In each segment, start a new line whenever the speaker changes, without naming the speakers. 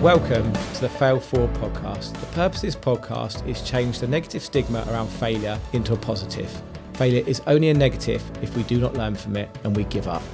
Welcome to the Forward Podcast. The purpose of this podcast is change the negative stigma around failure into a positive. Failure is only a negative if we do not learn from it and we give up.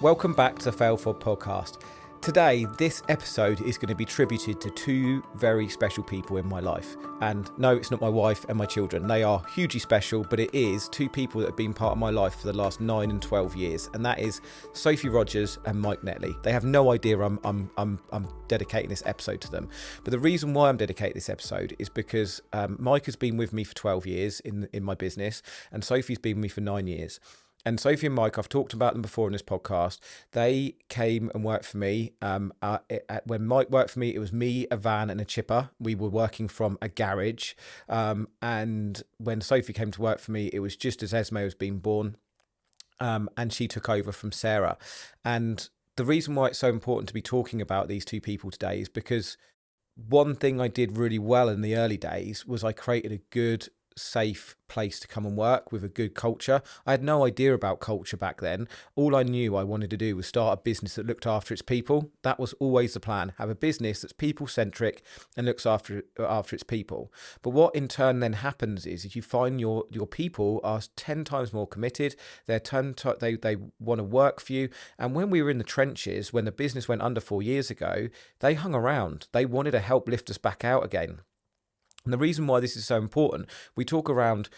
Welcome back to the Forward Podcast. Today, this episode is going to be tributed to two very special people in my life. And no, it's not my wife and my children. They are hugely special, but it is two people that have been part of my life for the last 9 and 12 years. And that is Sophie Rogers and Mike Netley. They have no idea I'm dedicating this episode to them. But the reason why I'm dedicating this episode is because Mike has been with me for 12 years in my business, and Sophie's been with me for 9 years. And Sophie and Mike, I've talked about them before in this podcast. They came and worked for me. When Mike worked for me, it was me, a van and a chipper. We were working from a garage. And when Sophie came to work for me, it was just as Esme was being born. And she took over from Sarah. And the reason why it's so important to be talking about these two people today is because one thing I did really well in the early days was I created a good, safe place to come and work with a good culture. I had no idea about culture back then. All I knew I wanted to do was start a business that looked after its people. That was always the plan. Have a business that's people-centric and looks after its people. But what in turn then happens is you find your people are 10 times more committed. They want to work for you. And when we were in the trenches, when the business went under 4 years ago, they hung around. They wanted to help lift us back out again. And the reason why this is so important, we talk around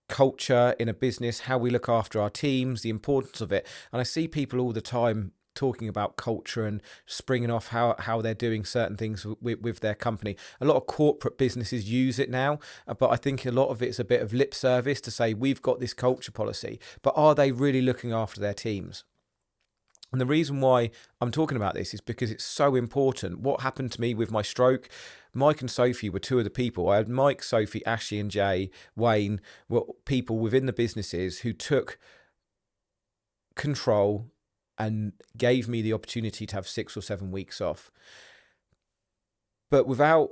culture in a business, how we look after our teams, the importance of it. And I see people all the time talking about culture and springing off how they're doing certain things with their company. A lot of corporate businesses use it now, but I think a lot of it's a bit of lip service to say we've got this culture policy, but are they really looking after their teams? And the reason why I'm talking about this is because it's so important. What happened to me with my stroke, Mike and Sophie were two of the people. I had Mike, Sophie, Ashley and Jay, Wayne, were people within the businesses who took control and gave me the opportunity to have 6 or 7 weeks off. But without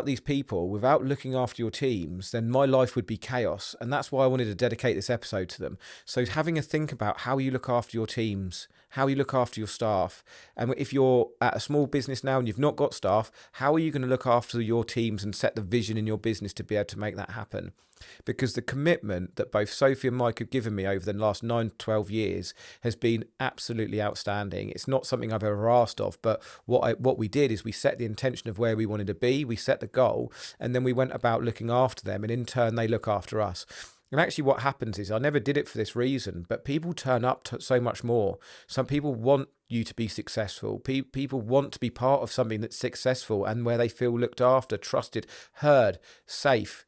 these people, without looking after your teams, then my life would be chaos. And that's why I wanted to dedicate this episode to them. So having a think about how you look after your teams, how you look after your staff. And if you're at a small business now and you've not got staff, how are you going to look after your teams and set the vision in your business to be able to make that happen? Because the commitment that both Sophie and Mike have given me over the last 9 to 12 years has been absolutely outstanding. It's not something I've ever asked of, but what we did is we set the intention of where we wanted to be, we set the goal, and then we went about looking after them, and in turn they look after us. And actually what happens is, I never did it for this reason, but people turn up to so much more. Some people want you to be successful. People want to be part of something that's successful and where they feel looked after, trusted, heard, safe.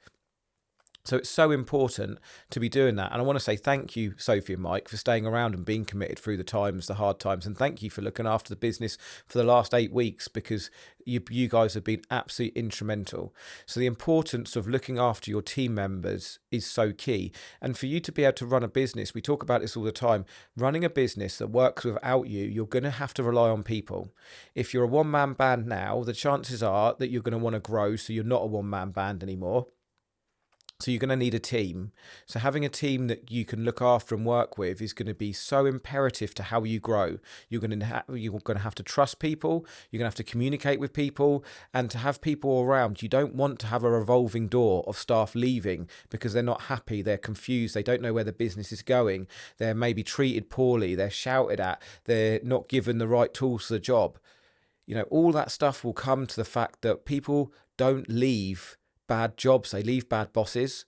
So it's so important to be doing that. And I want to say thank you, Sophie and Mike, for staying around and being committed through the hard times. And thank you for looking after the business for the last 8 weeks, because you guys have been absolutely instrumental. So the importance of looking after your team members is so key. And for you to be able to run a business, we talk about this all the time, running a business that works without you, you're going to have to rely on people. If you're a one-man band now, the chances are that you're going to want to grow, so you're not a one-man band anymore. So you're going to need a team. So having a team that you can look after and work with is going to be so imperative to how you grow. You're going to have to trust people. You're going to have to communicate with people, and to have people around. You don't want to have a revolving door of staff leaving because they're not happy, they're confused, they don't know where the business is going, they're maybe treated poorly, they're shouted at, they're not given the right tools for the job. You know, all that stuff will come to the fact that people don't leave bad jobs, they leave bad bosses.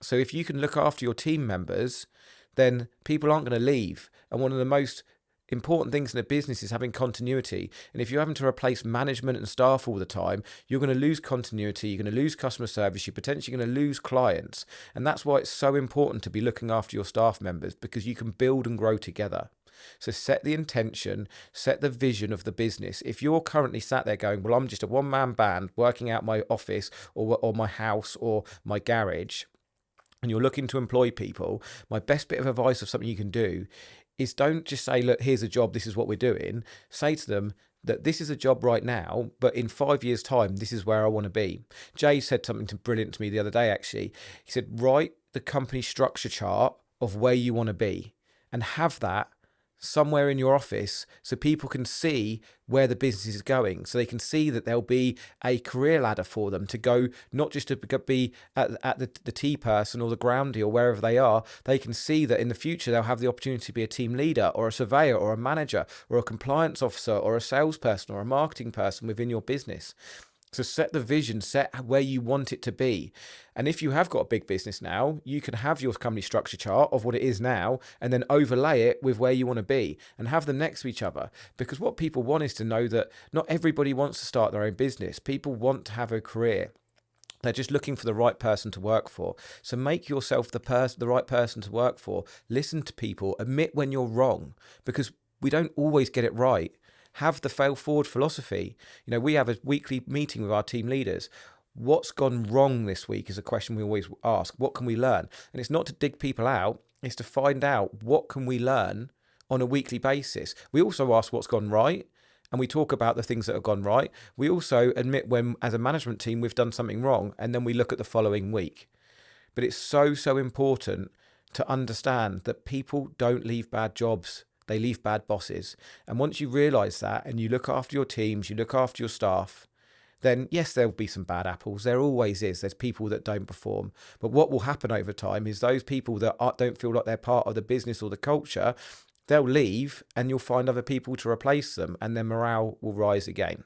So if you can look after your team members, then people aren't going to leave. And one of the most important things in a business is having continuity. And if you're having to replace management and staff all the time, you're going to lose continuity, you're going to lose customer service, you're potentially going to lose clients. And that's why it's so important to be looking after your staff members, because you can build and grow together. So set the intention, set the vision of the business. If you're currently sat there going, well, I'm just a one-man band working out my office or my house or my garage, and you're looking to employ people, my best bit of advice of something you can do is don't just say, look, here's a job, this is what we're doing. Say to them that this is a job right now, but in 5 years' time, this is where I want to be. Jay said something brilliant to me the other day, actually. He said, write the company structure chart of where you want to be and have that somewhere in your office so people can see where the business is going, so they can see that there'll be a career ladder for them to go, not just to be at the tea person or the groundy or wherever they are. They can see that in the future they'll have the opportunity to be a team leader or a surveyor or a manager or a compliance officer or a salesperson or a marketing person within your business. So set the vision, set where you want it to be. And if you have got a big business now, you can have your company structure chart of what it is now and then overlay it with where you want to be and have them next to each other. Because what people want is to know that not everybody wants to start their own business. People want to have a career. They're just looking for the right person to work for. So make yourself the right person to work for. Listen to people. Admit when you're wrong, because we don't always get it right. Have the fail forward philosophy. We have a weekly meeting with our team leaders. What's gone wrong this week is a question we always ask. What can we learn? And it's not to dig people out. It's to find out what can we learn on a weekly basis. We also ask what's gone right, and we talk about the things that have gone right. We also admit when, as a management team, we've done something wrong, and then we look at the following week. But it's so important to understand that people don't leave bad jobs. They leave bad bosses. And once you realise that and you look after your teams, you look after your staff, then yes, there'll be some bad apples. There always is. There's people that don't perform. But what will happen over time is those people that don't feel like they're part of the business or the culture, they'll leave and you'll find other people to replace them and their morale will rise again.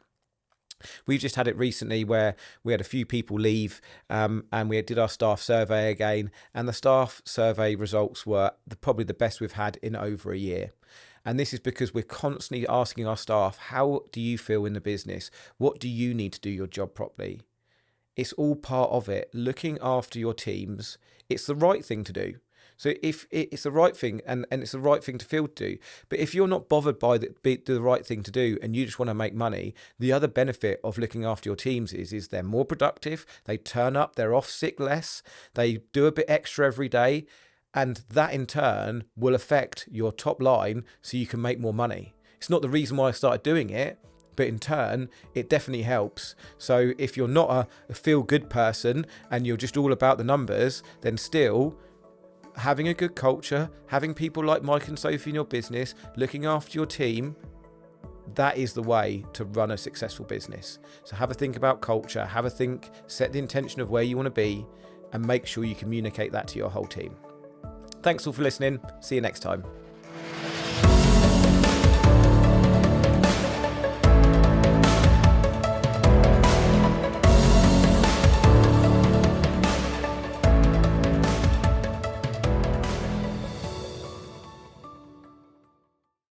We've just had it recently where we had a few people leave and we did our staff survey again, and the staff survey results were probably the best we've had in over a year. And this is because we're constantly asking our staff, how do you feel in the business? What do you need to do your job properly? It's all part of it. Looking after your teams, it's the right thing to do. So if it's the right thing and it's the right thing to feel to do, but if you're not bothered by the right thing to do and you just want to make money, the other benefit of looking after your teams is they're more productive, they turn up, they're off sick less, they do a bit extra every day, and that in turn will affect your top line so you can make more money. It's not the reason why I started doing it, but in turn, it definitely helps. So if you're not a feel-good person and you're just all about the numbers, then still having a good culture, having people like Mike and Sophie in your business, looking after your team, that is the way to run a successful business. So have a think about culture, have a think, set the intention of where you want to be, and make sure you communicate that to your whole team. Thanks all for listening. See you next time.